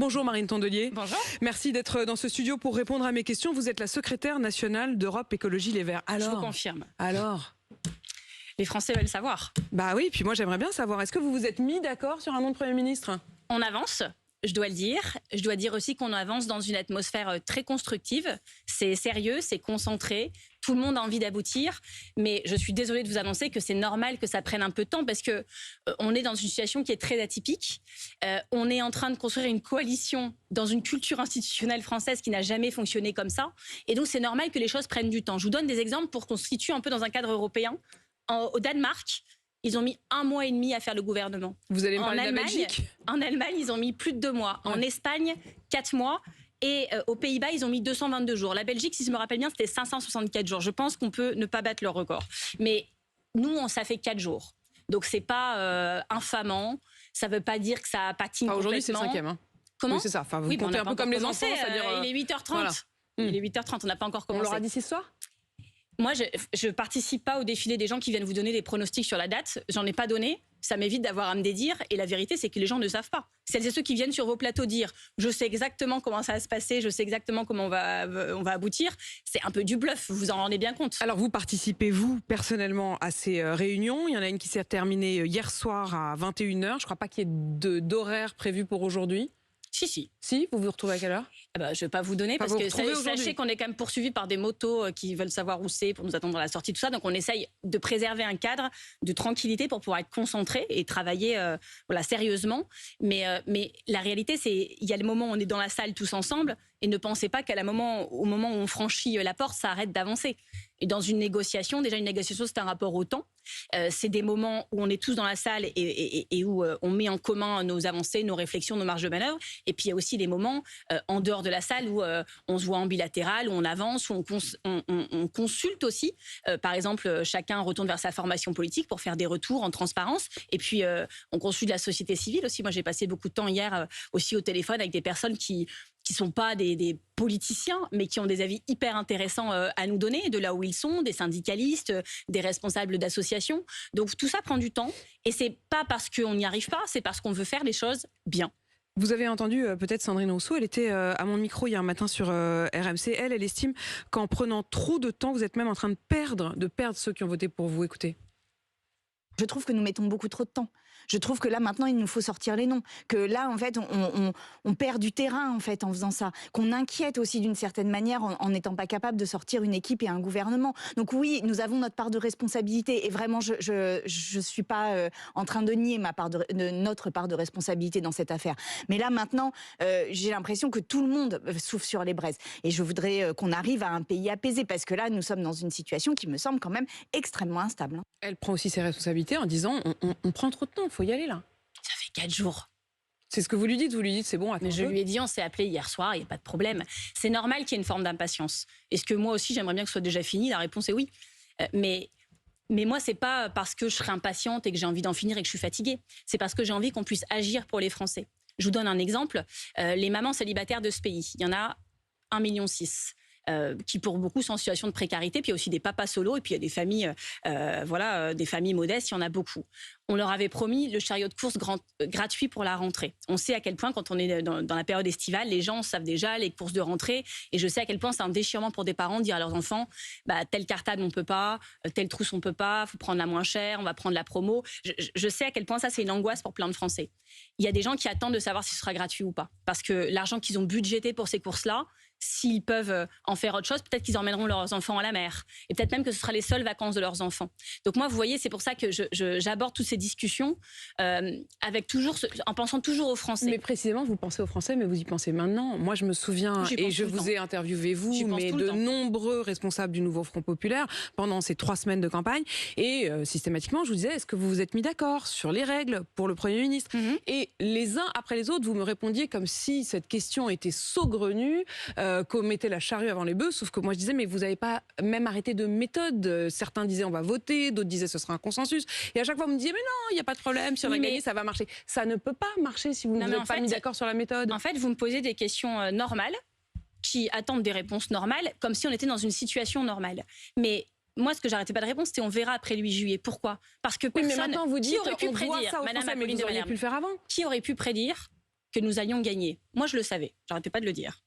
Bonjour Marine Tondelier. Bonjour. Merci d'être dans ce studio pour répondre à mes questions. Vous êtes la secrétaire nationale d'Europe Écologie Les Verts. Alors, je vous confirme. Alors, les Français veulent savoir. Bah oui, puis moi j'aimerais bien savoir, est-ce que vous vous êtes mis d'accord sur un nom de Premier ministre? On avance, je dois le dire. Je dois dire aussi qu'on avance dans une atmosphère très constructive. C'est sérieux, c'est concentré. Tout le monde a envie d'aboutir. Mais je suis désolée de vous annoncer que c'est normal que ça prenne un peu de temps parce que on est dans une situation qui est très atypique. On est en train de construire une coalition dans une culture institutionnelle française qui n'a jamais fonctionné comme ça. Et donc c'est normal que les choses prennent du temps. Je vous donne des exemples pour qu'on se situe un peu dans un cadre européen. Au Danemark, ils ont mis 1 mois et demi à faire le gouvernement. Vous allez me parler de la Belgique? En Allemagne, ils ont mis plus de 2 mois. Ouais. En Espagne, 4 mois. Et aux Pays-Bas, ils ont mis 222 jours. La Belgique, si je me rappelle bien, c'était 564 jours. Je pense qu'on peut ne pas battre leur record. Mais nous, ça fait 4 jours. Donc c'est pas infamant. Ça veut pas dire que ça patine complètement. Aujourd'hui, c'est le 5e. Hein. Comment? Oui, c'est ça. Enfin, vous comptez un peu comme les enfants. C'est-à-dire, il est 8h30. Voilà. Il est 8h30, on n'a pas encore commencé. On l'aura dit ce soir? Moi, je ne participe pas au défilé des gens qui viennent vous donner des pronostics sur la date. J'en ai pas donné. Ça m'évite d'avoir à me dédire. Et la vérité, c'est que les gens ne savent pas. Celles et ceux qui viennent sur vos plateaux dire « je sais exactement comment ça va se passer, je sais exactement comment on va aboutir », c'est un peu du bluff, vous en rendez bien compte. Alors vous participez, vous, personnellement, à ces réunions. Il y en a une qui s'est terminée hier soir à 21h. Je ne crois pas qu'il y ait d'horaire prévu pour aujourd'hui. Si. Si, vous vous retrouvez à quelle heure? Je ne vais pas vous donner parce que sachez qu'on est quand même poursuivi par des motos qui veulent savoir où c'est pour nous attendre à la sortie, tout ça. Donc on essaye de préserver un cadre de tranquillité pour pouvoir être concentré et travailler sérieusement. Mais la réalité, c'est il y a le moment où on est dans la salle tous ensemble et ne pensez pas qu'au moment où on franchit la porte, ça arrête d'avancer. Et dans une négociation, déjà une négociation, c'est un rapport au temps. C'est des moments où on est tous dans la salle et où on met en commun nos avancées, nos réflexions, nos marges de manœuvre. Et puis il y a aussi des moments en dehors de la salle où on se voit en bilatéral, où on avance, où on consulte aussi. Par exemple, chacun retourne vers sa formation politique pour faire des retours en transparence. Et puis on consulte la société civile aussi. Moi, j'ai passé beaucoup de temps hier aussi au téléphone avec des personnes qui sont pas des politiciens, mais qui ont des avis hyper intéressants à nous donner, de là où ils sont, des syndicalistes, des responsables d'associations. Donc tout ça prend du temps, et c'est pas parce qu'on n'y arrive pas, c'est parce qu'on veut faire les choses bien. Vous avez entendu peut-être Sandrine Rousseau, elle était à mon micro hier matin sur RMC. Elle estime qu'en prenant trop de temps, vous êtes même en train de perdre ceux qui ont voté pour vous. Écoutez. Je trouve que nous mettons beaucoup trop de temps. Je trouve que là, maintenant, il nous faut sortir les noms. Que là, en fait, on perd du terrain, en fait, en faisant ça. Qu'on inquiète aussi d'une certaine manière en n'étant pas capable de sortir une équipe et un gouvernement. Donc oui, nous avons notre part de responsabilité. Et vraiment, je suis pas en train de nier notre part de responsabilité dans cette affaire. Mais là, maintenant, j'ai l'impression que tout le monde souffle sur les braises. Et je voudrais qu'on arrive à un pays apaisé. Parce que là, nous sommes dans une situation qui me semble quand même extrêmement instable. Elle prend aussi ses responsabilités en disant on prend trop de temps, il faut y aller là. Ça fait 4 jours. C'est ce que vous lui dites c'est bon. Mais je lui ai dit, on s'est appelé hier soir, il n'y a pas de problème. C'est normal qu'il y ait une forme d'impatience. Est-ce que moi aussi j'aimerais bien que ce soit déjà fini? La réponse est oui. Mais moi, c'est pas parce que je serai impatiente et que j'ai envie d'en finir et que je suis fatiguée. C'est parce que j'ai envie qu'on puisse agir pour les Français. Je vous donne un exemple. Les mamans célibataires de ce pays, il y en a 1,6 million. Qui pour beaucoup sont en situation de précarité, puis il y a aussi des papas solos, et puis il y a des familles, des familles modestes, il y en a beaucoup. On leur avait promis le chariot de course gratuit pour la rentrée. On sait à quel point, quand on est dans la période estivale, les gens savent déjà les courses de rentrée, et je sais à quel point c'est un déchirement pour des parents de dire à leurs enfants, telle cartade on peut pas, telle trousse on peut pas, faut prendre la moins chère, on va prendre la promo. Je sais à quel point ça c'est une angoisse pour plein de Français. Il y a des gens qui attendent de savoir si ce sera gratuit ou pas, parce que l'argent qu'ils ont budgété pour ces courses-là, s'ils peuvent en faire autre chose, peut-être qu'ils emmèneront leurs enfants à la mer. Et peut-être même que ce sera les seules vacances de leurs enfants. Donc moi, vous voyez, c'est pour ça que j'aborde toutes ces discussions avec en pensant toujours aux Français. Mais précisément, vous pensez aux Français, mais vous y pensez maintenant. Moi, je me souviens, et je vous ai interviewé, vous, mais de nombreux responsables du Nouveau Front Populaire pendant ces 3 semaines de campagne. Et systématiquement, je vous disais, est-ce que vous vous êtes mis d'accord sur les règles pour le Premier ministre? Et les uns après les autres, vous me répondiez comme si cette question était saugrenue, qu'on mettait la charrue avant les bœufs, sauf que moi je disais mais vous n'avez pas même arrêté de méthode. Certains disaient on va voter, d'autres disaient ce sera un consensus, et à chaque fois vous me disiez mais non, il n'y a pas de problème, si on a gagné ça va marcher. Ça ne peut pas marcher si vous ne vous êtes pas mis d'accord sur la méthode. En fait, vous me posez des questions normales qui attendent des réponses normales, comme si on était dans une situation normale. Mais moi, ce que j'arrêtais pas de répondre, c'était on verra après le 8 juillet. Pourquoi? Parce que personne... mais maintenant vous dites qui aurait pu on prédire, voit ça au Madame Français, mais vous auriez pu le faire avant. Qui aurait pu prédire que nous allions gagner. Moi, je le savais. J'arrêtais pas de le dire.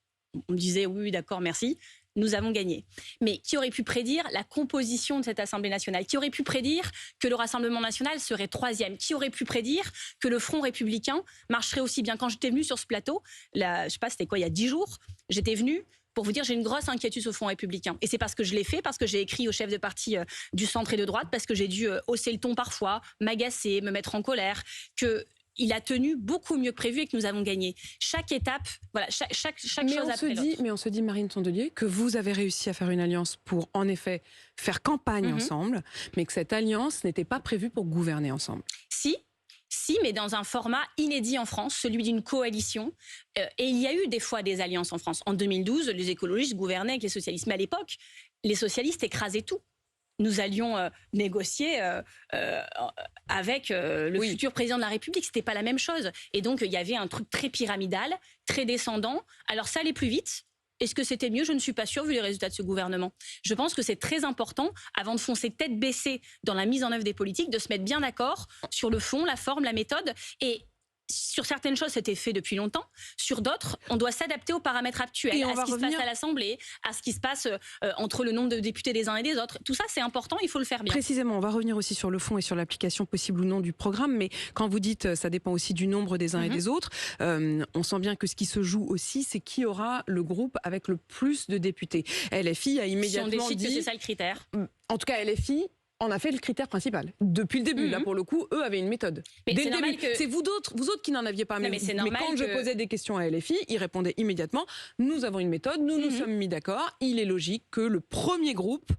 On me disait oui, d'accord, merci. Nous avons gagné. Mais qui aurait pu prédire la composition de cette Assemblée nationale? Qui aurait pu prédire que le Rassemblement national serait 3e? Qui aurait pu prédire que le Front républicain marcherait aussi bien? Quand j'étais venue sur ce plateau, je sais pas, c'était quoi, il y a 10 jours, j'étais venue pour vous dire j'ai une grosse inquiétude sur le Front républicain. Et c'est parce que je l'ai fait, parce que j'ai écrit aux chefs de parti du centre et de droite, parce que j'ai dû hausser le ton parfois, m'agacer, me mettre en colère, que il a tenu beaucoup mieux que prévu et que nous avons gagné. Chaque étape, voilà, chaque chose après l'autre. Mais on se dit, Marine Tondelier, que vous avez réussi à faire une alliance pour, en effet, faire campagne ensemble, mais que cette alliance n'était pas prévue pour gouverner ensemble. Si, mais dans un format inédit en France, celui d'une coalition. Et il y a eu des fois des alliances en France. En 2012, les écologistes gouvernaient avec les socialistes. Mais à l'époque, les socialistes écrasaient tout. Nous allions négocier avec le futur président de la République. C'était pas la même chose. Et donc, il y avait un truc très pyramidal, très descendant. Alors, ça allait plus vite. Est-ce que c'était mieux? Je ne suis pas sûre, vu les résultats de ce gouvernement. Je pense que c'est très important, avant de foncer tête baissée dans la mise en œuvre des politiques, de se mettre bien d'accord sur le fond, la forme, la méthode. Et sur certaines choses, c'était fait depuis longtemps. Sur d'autres, on doit s'adapter aux paramètres actuels, à ce qui se passe à l'Assemblée, à ce qui se passe entre le nombre de députés des uns et des autres. Tout ça, c'est important, il faut le faire bien. Précisément, on va revenir aussi sur le fond et sur l'application possible ou non du programme, mais quand vous dites ça dépend aussi du nombre des uns et des autres, on sent bien que ce qui se joue aussi, c'est qui aura le groupe avec le plus de députés. LFI a immédiatement dit... Si on décide que c'est ça le critère. En tout cas, LFI... on a fait le critère principal. Depuis le début, là, pour le coup, eux avaient une méthode. Mais dès le début. C'est vous autres qui n'en aviez pas. Non, mais quand je posais des questions à LFI, ils répondaient immédiatement, nous avons une méthode, nous nous sommes mis d'accord, il est logique que le premier groupe...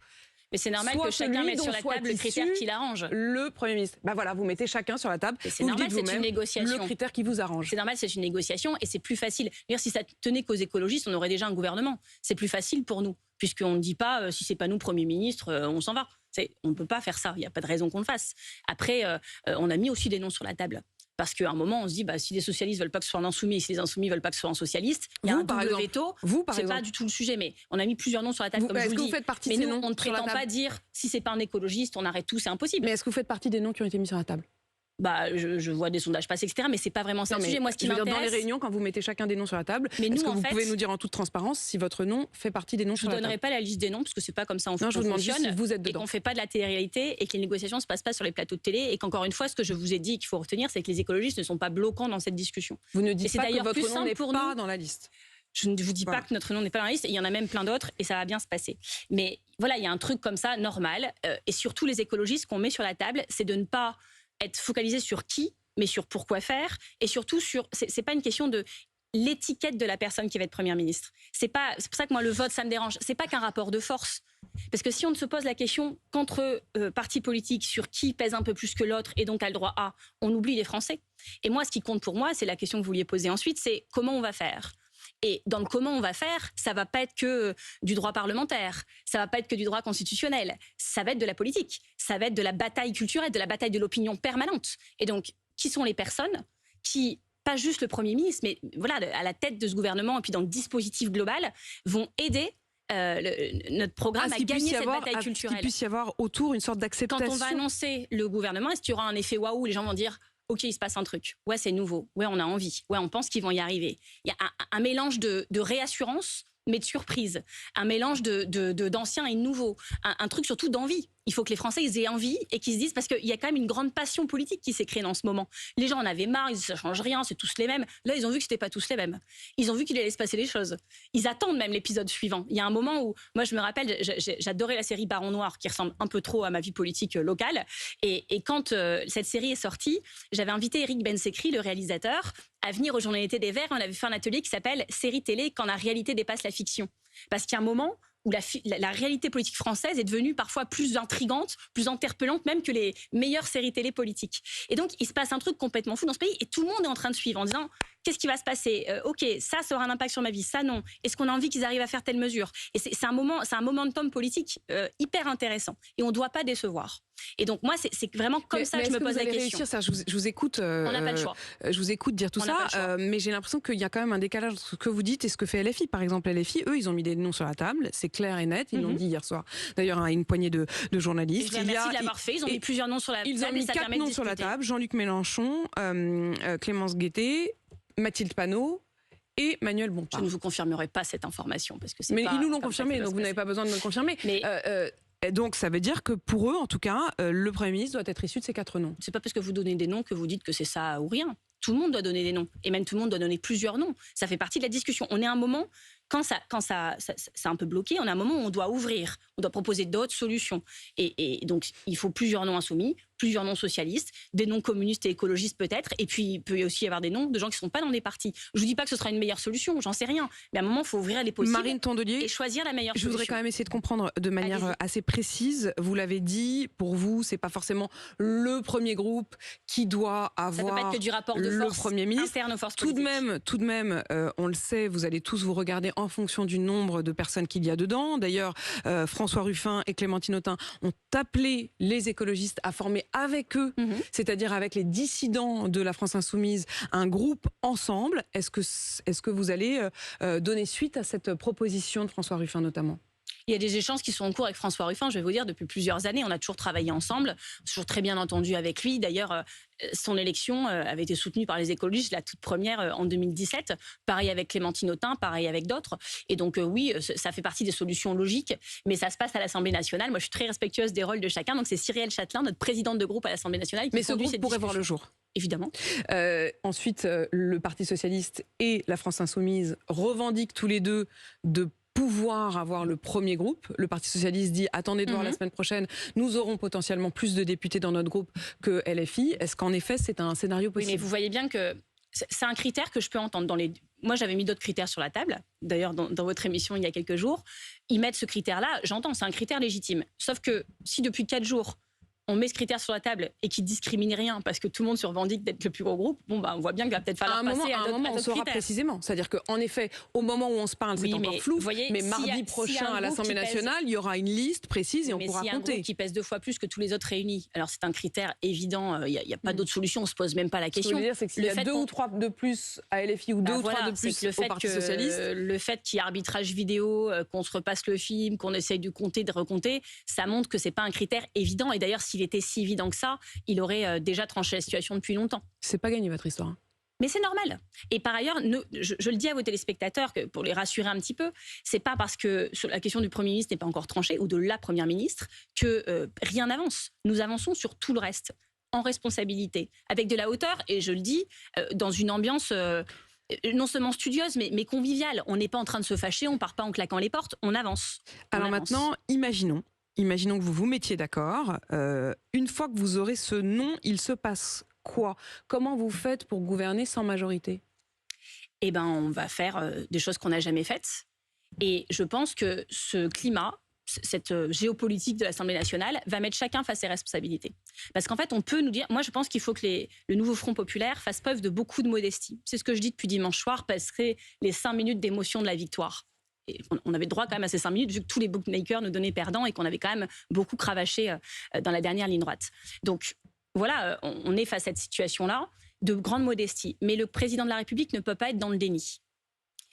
Mais c'est normal que chacun mette sur la table le critère qui l'arrange. Le Premier ministre. Ben voilà, vous mettez chacun sur la table. C'est normal, c'est une négociation. Le critère qui vous arrange. C'est normal, c'est une négociation et c'est plus facile. D'ailleurs, si ça tenait qu'aux écologistes, on aurait déjà un gouvernement. C'est plus facile pour nous, puisqu'on ne dit pas si c'est pas nous Premier ministre, on s'en va. On ne peut pas faire ça, il n'y a pas de raison qu'on le fasse. Après, on a mis aussi des noms sur la table. Parce qu'à un moment, on se dit, si les socialistes veulent pas que ce soit un insoumis, et si les insoumis veulent pas que ce soit un socialiste, il y a un double veto. C'est pas du tout le sujet, mais on a mis plusieurs noms sur la table, comme je vous le dis. Vous faites partie mais de ces nous, noms on ne prétend pas dire, si c'est pas un écologiste, on arrête tout, c'est impossible. Mais est-ce que vous faites partie des noms qui ont été mis sur la table? Je vois des sondages passer, etc. Mais c'est pas vraiment ça le sujet. Moi, ce qui m'intéresse, dans les réunions, quand vous mettez chacun des noms sur la table, est-ce que vous pouvez nous dire en toute transparence si votre nom fait partie des noms sur la table? Je ne donnerai pas la liste des noms parce que c'est pas comme ça on fonctionne. Non, je vous demande juste si vous êtes dedans. Et qu'on fait pas de la télé-réalité et que les négociations se passent pas sur les plateaux de télé et qu'encore une fois, ce que je vous ai dit qu'il faut retenir, c'est que les écologistes ne sont pas bloquants dans cette discussion. Vous ne dites pas que votre nom n'est pas dans la liste. Je ne vous dis pas que notre nom n'est pas dans la liste. Il y en a même plein d'autres et ça va bien se passer. Mais voilà, il y a un truc comme ça normal. Et surtout les écologistes qu'on met sur la table, c'est de ne pas être focalisé sur qui, mais sur pourquoi faire, et surtout sur... C'est pas une question de l'étiquette de la personne qui va être Première ministre. C'est pour ça que moi, le vote, ça me dérange. C'est pas qu'un rapport de force. Parce que si on ne se pose la question qu'entre partis politiques sur qui pèse un peu plus que l'autre et donc a le droit à, on oublie les Français. Et moi, ce qui compte pour moi, c'est la question que vous vouliez poser ensuite, c'est comment on va faire. Et dans le comment on va faire, ça va pas être que du droit parlementaire, ça va pas être que du droit constitutionnel, ça va être de la politique, ça va être de la bataille culturelle, de la bataille de l'opinion permanente. Et donc, qui sont les personnes qui, pas juste le Premier ministre, mais voilà, à la tête de ce gouvernement et puis dans le dispositif global, vont aider notre programme à gagner cette bataille culturelle. Qu'il puisse y avoir autour une sorte d'acceptation. Quand on va annoncer le gouvernement, est-ce qu'il y aura un effet waouh, les gens vont dire OK, il se passe un truc. Ouais, c'est nouveau. Ouais, on a envie. Ouais, on pense qu'ils vont y arriver. Il y a un mélange de réassurance, mais de surprise. Un mélange d'anciens et de nouveaux. Un truc surtout d'envie. Il faut que les Français ils aient envie et qu'ils se disent, parce qu'il y a quand même une grande passion politique qui s'est créée dans ce moment. Les gens en avaient marre, ils disent ça change rien, c'est tous les mêmes. Là, ils ont vu que c'était pas tous les mêmes. Ils ont vu qu'il allait se passer des choses. Ils attendent même l'épisode suivant. Il y a un moment où, moi je me rappelle, j'adorais la série Baron Noir, qui ressemble un peu trop à ma vie politique locale. Et quand cette série est sortie, j'avais invité Éric Bensekri, le réalisateur, à venir aux Journées d'été des Verts. On avait fait un atelier qui s'appelle Série télé quand la réalité dépasse la fiction. Parce qu'il y a un moment où la réalité politique française est devenue parfois plus intrigante, plus interpellante même que les meilleures séries télé politiques. Et donc, il se passe un truc complètement fou dans ce pays et tout le monde est en train de suivre en disant qu'est-ce qui va se passer, OK, ça aura un impact sur ma vie, ça non. Est-ce qu'on a envie qu'ils arrivent à faire telle mesure? Et c'est un momentum politique hyper intéressant. Et on ne doit pas décevoir. Et donc, moi, c'est vraiment comme ça que je me pose la question. Ça, je vous écoute. On n'a pas le choix. Je vous écoute dire tout ça, mais j'ai l'impression qu'il y a quand même un décalage entre ce que vous dites et ce que fait LFI. Par exemple, LFI, eux, ils ont mis des noms sur la table, c'est clair et net. Ils l'ont dit hier soir. D'ailleurs, à une poignée de journalistes. Merci de l'avoir fait. Ils ont mis plusieurs noms sur la table. Ils ont mis 4 noms sur la table. Jean-Luc Mélenchon, Clémence Guettet. Mathilde Panot et Manuel Bompard. Je ne vous confirmerai pas cette information parce que c'est. Mais ils nous l'ont confirmé, donc vous n'avez pas besoin de me le confirmer. Mais donc ça veut dire que pour eux, en tout cas, le Premier ministre doit être issu de ces 4 noms. C'est pas parce que vous donnez des noms que vous dites que c'est ça ou rien. Tout le monde doit donner des noms. Et même tout le monde doit donner plusieurs noms. Ça fait partie de la discussion. On est à un moment, quand ça c'est un peu bloqué, on est à un moment où on doit ouvrir. On doit proposer d'autres solutions. Et donc, il faut plusieurs noms insoumis, plusieurs noms socialistes, des noms communistes et écologistes peut-être. Et puis, il peut aussi y avoir des noms de gens qui ne sont pas dans des partis. Je ne vous dis pas que ce sera une meilleure solution, j'en sais rien. Mais à un moment, il faut ouvrir les possibles. Marine Tondelier, et choisir la meilleure solution. Je voudrais quand même essayer de comprendre de manière assez précise. Vous l'avez dit, pour vous, ce n'est pas forcément le premier groupe qui doit avoir... Ça peut pas être que du rapport de le force Premier ministre. interne aux forces tout politiques. de même, on le sait, vous allez tous vous regarder en fonction du nombre de personnes qu'il y a dedans. D'ailleurs, François Ruffin et Clémentine Autain ont appelé les écologistes à former avec eux, c'est-à-dire avec les dissidents de la France Insoumise, un groupe ensemble. Est-ce que vous allez donner suite à cette proposition de François Ruffin notamment ? Il y a des échanges qui sont en cours avec François Ruffin, je vais vous dire, depuis plusieurs années. On a toujours travaillé ensemble, toujours très bien entendu avec lui. D'ailleurs, son élection avait été soutenue par les écologistes, la toute première en 2017. Pareil avec Clémentine Autain, pareil avec d'autres. Et donc oui, ça fait partie des solutions logiques, mais ça se passe à l'Assemblée nationale. Moi, je suis très respectueuse des rôles de chacun. Donc c'est Cyrielle Châtelain, notre présidente de groupe à l'Assemblée nationale, qui mais ce groupe pourrait voir le jour. Évidemment. Ensuite, le Parti socialiste et la France insoumise revendiquent tous les deux de pouvoir avoir le premier groupe. Le Parti socialiste dit attendez de voir la semaine prochaine, nous aurons potentiellement plus de députés dans notre groupe que LFI. Est-ce qu'en effet c'est un scénario possible ? Oui, mais vous voyez bien que c'est un critère que je peux entendre dans les... Moi j'avais mis d'autres critères sur la table, d'ailleurs dans votre émission il y a quelques jours. Ils mettent ce critère-là, j'entends, c'est un critère légitime. Sauf que si depuis 4 jours on met ce critère sur la table et qui discrimine rien parce que tout le monde se revendique d'être le plus gros groupe, bon bah on voit bien qu'il va peut-être falloir passer à d'autres on saura critères. Précisément. C'est-à-dire qu'en effet, au moment où on se parle, c'est encore flou, voyez, mais mardi prochain à l'Assemblée nationale, il y aura une liste précise et on pourra compter. Mais si un groupe qui pèse 2 fois plus que tous les autres réunis, alors c'est un critère évident, il n'y a pas d'autre solution, on ne se pose même pas la question. Ce que je veux dire, c'est que s'il y a 2 ou 3 de plus à LFI ou 2 ou 3 de plus au Parti socialiste... Le fait qu'il y ait arbitrage vidéo, qu'on se repasse le film, qu'on essaye de compter, de recompter, ça montre que ce n'est pas un critère évident. Et d'ailleurs, s'il était si évident que ça, il aurait déjà tranché la situation depuis longtemps. C'est pas gagné votre histoire. Mais c'est normal. Et par ailleurs, je le dis à vos téléspectateurs, que pour les rassurer un petit peu, c'est pas parce que sur la question du Premier ministre n'est pas encore tranchée, ou de la Première ministre, que rien n'avance. Nous avançons sur tout le reste, en responsabilité, avec de la hauteur, et je le dis, dans une ambiance... non seulement studieuse, mais conviviale. On n'est pas en train de se fâcher, on part pas en claquant les portes, on avance. Alors maintenant, imaginons que vous vous mettiez d'accord. Une fois que vous aurez ce nom, il se passe quoi ? Comment vous faites pour gouverner sans majorité ? Eh ben, on va faire des choses qu'on n'a jamais faites. Et je pense que ce climat, cette géopolitique de l'Assemblée nationale, va mettre chacun face à ses responsabilités. Parce qu'en fait, on peut nous dire... Moi, je pense qu'il faut que le nouveau Front populaire fasse preuve de beaucoup de modestie. C'est ce que je dis depuis dimanche soir, parce que les 5 minutes d'émotion de la victoire. Et on avait droit quand même à ces 5 minutes, vu que tous les bookmakers nous donnaient perdants et qu'on avait quand même beaucoup cravaché dans la dernière ligne droite. Donc voilà, on est face à cette situation-là de grande modestie. Mais le président de la République ne peut pas être dans le déni.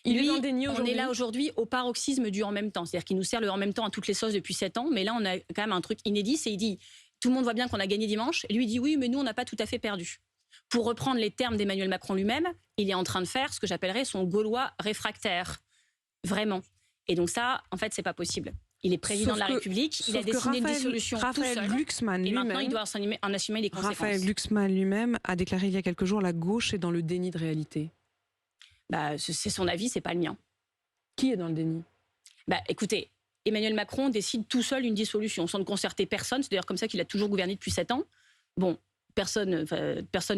Il est dans le déni aujourd'hui. On est là aujourd'hui au paroxysme du en même temps. C'est-à-dire qu'il nous sert le en même temps à toutes les sauces depuis 7 ans. Mais là, on a quand même un truc inédit. C'est il dit, tout le monde voit bien qu'on a gagné dimanche. Et lui, il dit oui, mais nous, on n'a pas tout à fait perdu. Pour reprendre les termes d'Emmanuel Macron lui-même, il est en train de faire ce que j'appellerais son Gaulois réfractaire. Vraiment. Et donc ça, en fait, c'est pas possible. Il est président de la République, il a dessiné une dissolution tout seul. Glucksmann et maintenant, il doit en assumer les conséquences. Raphaël Glucksmann lui-même a déclaré il y a quelques jours la gauche est dans le déni de réalité. Bah, c'est son avis, c'est pas le mien. Qui est dans le déni ? Bah, écoutez, Emmanuel Macron décide tout seul une dissolution, sans concerter personne. C'est d'ailleurs comme ça qu'il a toujours gouverné depuis 7 ans. Bon, personne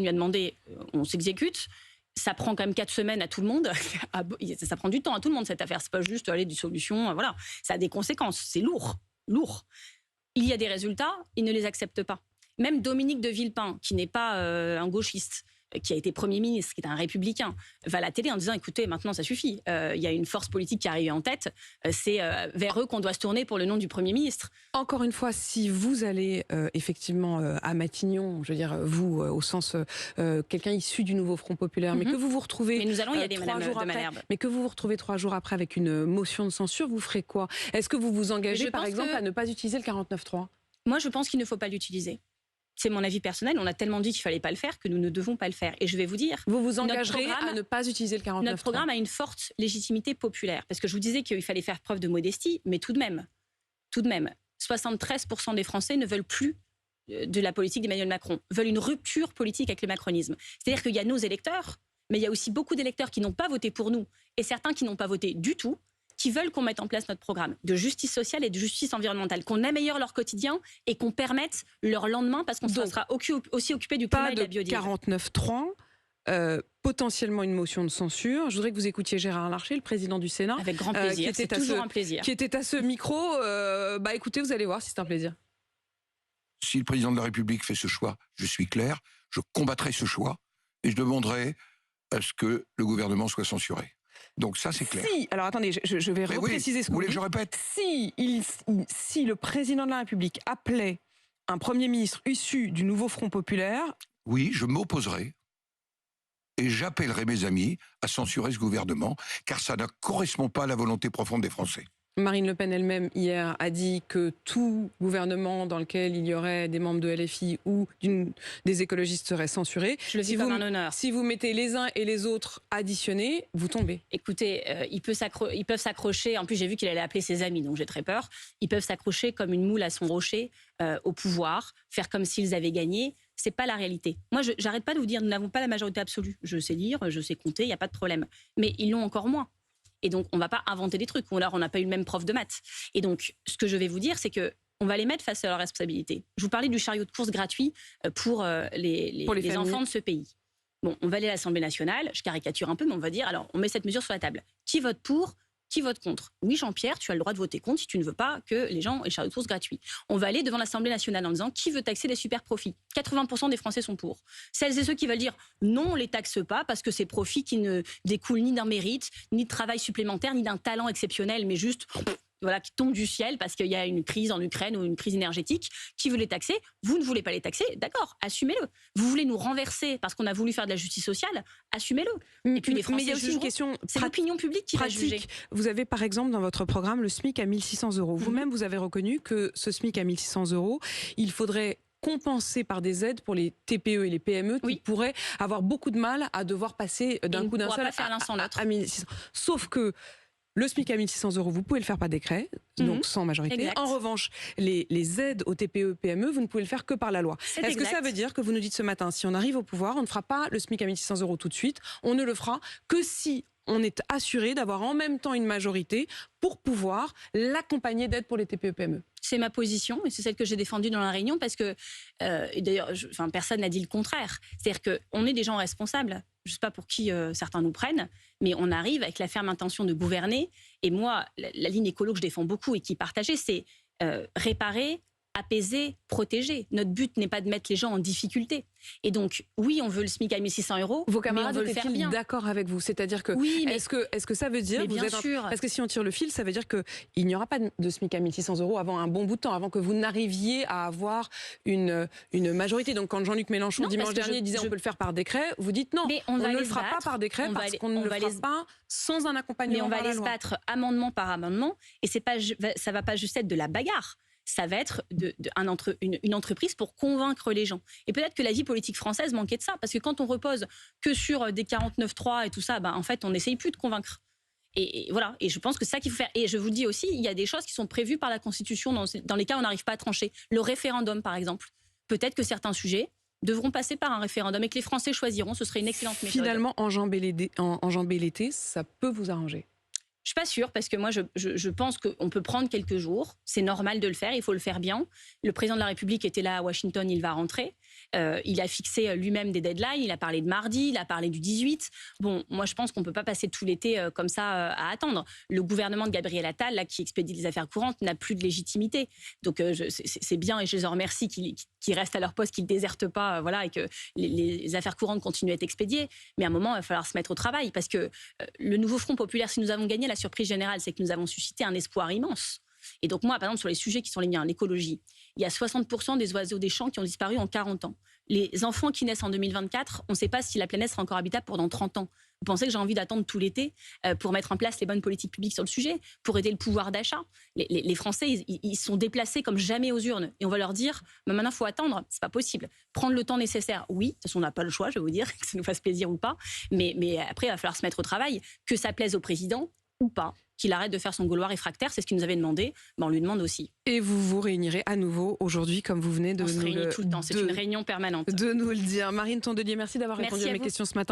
lui a demandé, on s'exécute. Ça prend quand même 4 semaines à tout le monde. Ça prend du temps à tout le monde, cette affaire. C'est pas juste aller dissolution, voilà. Ça a des conséquences, c'est lourd. Il y a des résultats, il ne les accepte pas. Même Dominique de Villepin, qui n'est pas un gauchiste, qui a été Premier ministre, qui est un républicain, va à la télé en disant, écoutez, maintenant ça suffit. Il y a une force politique qui arrive en tête. C'est vers eux qu'on doit se tourner pour le nom du Premier ministre. Encore une fois, si vous allez effectivement à Matignon, je veux dire vous au sens quelqu'un issu du nouveau Front populaire, mais que vous vous retrouvez... Mais nous allons y aller, Madame de Malherbe. Mais que vous vous retrouvez 3 jours après avec une motion de censure, vous ferez quoi ? Est-ce que vous vous engagez, par exemple, à ne pas utiliser le 49.3 ? Moi, je pense qu'il ne faut pas l'utiliser. c'est mon avis personnel, on a tellement dit qu'il ne fallait pas le faire que nous ne devons pas le faire. Et je vais vous dire... Vous vous engagerez à ne pas utiliser le 49.3 ? Notre programme a une forte légitimité populaire. Parce que je vous disais qu'il fallait faire preuve de modestie, mais tout de même, 73% des Français ne veulent plus de la politique d'Emmanuel Macron, veulent une rupture politique avec le macronisme. C'est-à-dire qu'il y a nos électeurs, mais il y a aussi beaucoup d'électeurs qui n'ont pas voté pour nous, et certains qui n'ont pas voté du tout, qui veulent qu'on mette en place notre programme de justice sociale et de justice environnementale, qu'on améliore leur quotidien et qu'on permette leur lendemain, parce qu'on sera aussi occupé du climat et de la biodiversité. 49.3, potentiellement une motion de censure. Je voudrais que vous écoutiez Gérard Larcher, le président du Sénat. Avec grand plaisir, c'est toujours un plaisir. Qui était à ce micro. Écoutez, vous allez voir si c'est un plaisir. Si le président de la République fait ce choix, je suis clair, je combattrai ce choix et je demanderai à ce que le gouvernement soit censuré. Donc ça, c'est clair. Si, alors attendez, je vais repréciser ce que vous voulez que je répète. Si le président de la République appelait un Premier ministre issu du nouveau Front populaire... Oui, je m'opposerai et j'appellerai mes amis à censurer ce gouvernement, car ça ne correspond pas à la volonté profonde des Français. Marine Le Pen elle-même, hier, a dit que tout gouvernement dans lequel il y aurait des membres de LFI ou des écologistes serait censuré. Je le dis comme un honneur. Si vous mettez les uns et les autres additionnés, vous tombez. Écoutez, ils peuvent s'accrocher, en plus j'ai vu qu'il allait appeler ses amis, donc j'ai très peur, ils peuvent s'accrocher comme une moule à son rocher au pouvoir, faire comme s'ils avaient gagné. C'est pas la réalité. Moi, j'arrête pas de vous dire, nous n'avons pas la majorité absolue. Je sais lire, je sais compter, il n'y a pas de problème. Mais ils l'ont encore moins. Et donc, on ne va pas inventer des trucs. Ou alors, on n'a pas eu le même prof de maths. Et donc, ce que je vais vous dire, c'est qu'on va les mettre face à leurs responsabilités. Je vous parlais du chariot de course gratuit pour les enfants de ce pays. Bon, on va aller à l'Assemblée nationale, je caricature un peu, mais on va dire, alors, on met cette mesure sur la table. Qui vote pour ? Qui vote contre ? Oui, Jean-Pierre, tu as le droit de voter contre si tu ne veux pas que les gens aient le chariot de course gratuit. On va aller devant l'Assemblée nationale en disant qui veut taxer les super profits ? 80% des Français sont pour. Celles et ceux qui veulent dire non, on ne les taxe pas parce que c'est profits qui ne découlent ni d'un mérite, ni de travail supplémentaire, ni d'un talent exceptionnel, mais juste... Voilà, qui tombent du ciel parce qu'il y a une crise en Ukraine ou une crise énergétique, qui veut les taxer ? Vous ne voulez pas les taxer ? D'accord, assumez-le. Vous voulez nous renverser parce qu'on a voulu faire de la justice sociale ? Assumez-le. Et puis les Français, mais il y a aussi une question c'est l'opinion publique qui va juger. Vous avez par exemple dans votre programme le SMIC à 1 600 €. Vous-même, vous avez reconnu que ce SMIC à 1 600 €, il faudrait compenser par des aides pour les TPE et les PME qui pourraient avoir beaucoup de mal à devoir passer d'un coup d'un seul à 1 600. Sauf que le SMIC à 1 600 €, vous pouvez le faire par décret, donc sans majorité. Exact. En revanche, les aides aux TPE, PME, vous ne pouvez le faire que par la loi. Est-ce que ça veut dire que vous nous dites ce matin, si on arrive au pouvoir, on ne fera pas le SMIC à 1 600 € tout de suite, on ne le fera que si on est assuré d'avoir en même temps une majorité pour pouvoir l'accompagner d'aides pour les TPE, PME? C'est ma position et c'est celle que j'ai défendue dans la réunion parce que, et d'ailleurs, personne n'a dit le contraire. C'est-à-dire qu'on est des gens responsables. Je ne sais pas pour qui certains nous prennent, mais on arrive avec la ferme intention de gouverner. Et moi, la ligne écolo que je défends beaucoup et qui est partagée, c'est réparer, apaiser, protéger. Notre but n'est pas de mettre les gens en difficulté. Et donc, oui, on veut le SMIC à 1 600 €. Vos camarades étaient-ils d'accord avec vous? C'est-à-dire que, oui, est-ce que ça veut dire, bien sûr. Parce que si on tire le fil, ça veut dire qu'il n'y aura pas de SMIC à 1 600 € avant un bon bout de temps, avant que vous n'arriviez à avoir une majorité. Donc quand Jean-Luc Mélenchon, dimanche dernier, disait on peut le faire par décret, vous dites non, on ne le fera pas par décret parce qu'on ne le fera pas sans un accompagnement. Mais on va les battre amendement par amendement et ça ne va pas juste être de la bagarre. Ça va être une entreprise pour convaincre les gens. Et peut-être que la vie politique française manquait de ça, parce que quand on repose que sur des 49.3 et tout ça, en fait, on n'essaye plus de convaincre. Et voilà, et je pense que c'est ça qu'il faut faire. Et je vous dis aussi, il y a des choses qui sont prévues par la Constitution dans les cas où on n'arrive pas à trancher. Le référendum, par exemple. Peut-être que certains sujets devront passer par un référendum et que les Français choisiront, ce serait une excellente méthode. Finalement, enjamber l'été, ça peut vous arranger? Je suis pas sûre parce que moi, je pense qu'on peut prendre quelques jours. C'est normal de le faire, il faut le faire bien. Le président de la République était là à Washington, il va rentrer. Il a fixé lui-même des deadlines, il a parlé de mardi, il a parlé du 18. Bon, moi je pense qu'on ne peut pas passer tout l'été comme ça à attendre. Le gouvernement de Gabriel Attal, là, qui expédie les affaires courantes, n'a plus de légitimité. Donc c'est bien et je les en remercie qu'ils restent à leur poste, qu'ils ne désertent pas voilà, et que les affaires courantes continuent à être expédiées. Mais à un moment, il va falloir se mettre au travail parce que le nouveau Front populaire, si nous avons gagné, la surprise générale, c'est que nous avons suscité un espoir immense. Et donc moi, par exemple, sur les sujets qui sont les miens, l'écologie, il y a 60% des oiseaux des champs qui ont disparu en 40 ans. Les enfants qui naissent en 2024, on ne sait pas si la planète sera encore habitable pendant 30 ans. Vous pensez que j'ai envie d'attendre tout l'été pour mettre en place les bonnes politiques publiques sur le sujet, pour aider le pouvoir d'achat? Les Français, ils sont déplacés comme jamais aux urnes. Et on va leur dire, mais maintenant, il faut attendre. C'est pas possible. Prendre le temps nécessaire, oui. De toute façon, on n'a pas le choix, je vais vous dire, que ça nous fasse plaisir ou pas. Mais après, il va falloir se mettre au travail. Que ça plaise au président ou pas, qu'il arrête de faire son Gaulois réfractaire, c'est ce qu'il nous avait demandé, on lui demande aussi. Et vous vous réunirez à nouveau aujourd'hui, comme vous venez de on se réunit tout le temps, c'est une réunion permanente. De nous le dire. Marine Tondelier, merci d'avoir répondu à mes questions ce matin.